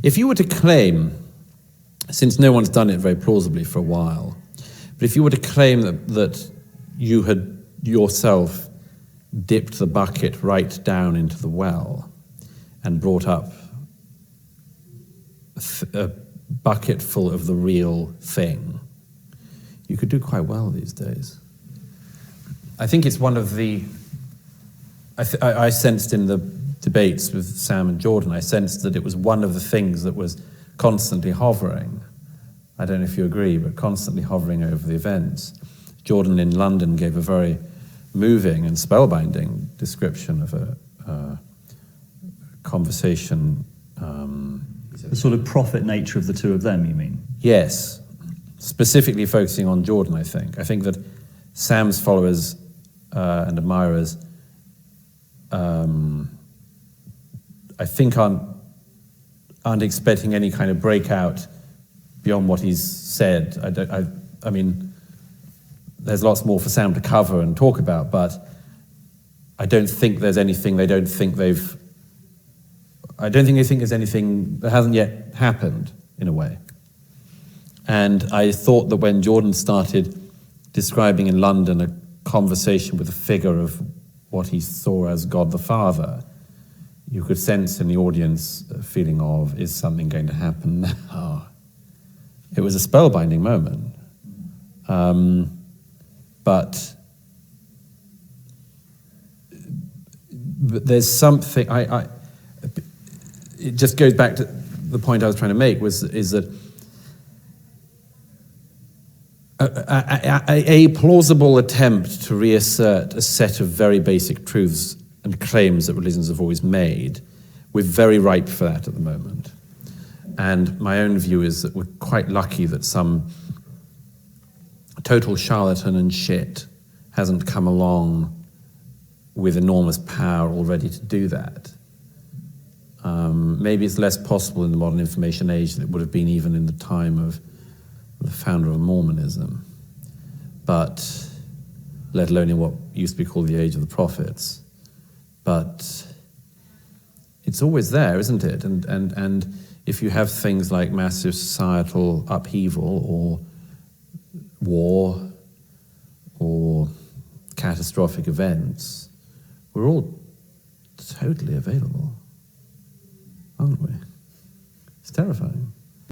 If you were to claim, since no one's done it very plausibly for a while, but if you were to claim that you had yourself dipped the bucket right down into the well and brought up a bucket full of the real thing, you could do quite well these days. I think it's one of the... I sensed in the debates with Sam and Jordan, I sensed that it was one of the things that was constantly hovering. I don't know if you agree, but constantly hovering over the events. Jordan in London gave a very moving and spellbinding description of a conversation. The sort of prophet nature of the two of them, you mean? Yes, specifically focusing on Jordan, I think. I think that Sam's followers and admirers, I think aren't expecting any kind of breakout beyond what he's said. I mean, there's lots more for Sam to cover and talk about, but I don't think there's anything they don't think they've... I don't think they think there's anything that hasn't yet happened, in a way. And I thought that when Jordan started describing in London a conversation with a figure of what he saw as God the Father, you could sense in the audience a feeling of, is something going to happen now? It was a spellbinding moment. But there's something, it just goes back to the point I was trying to make, is that a plausible attempt to reassert a set of very basic truths and claims that religions have always made, we're very ripe for that at the moment. And my own view is that we're quite lucky that some total charlatan and shit hasn't come along with enormous power already to do that. Maybe it's less possible in the modern information age than it would have been even in the time of the founder of Mormonism, but let alone in what used to be called the age of the prophets. But it's always there, isn't it? And if you have things like massive societal upheaval or war or catastrophic events, we're all totally available, aren't we? It's terrifying.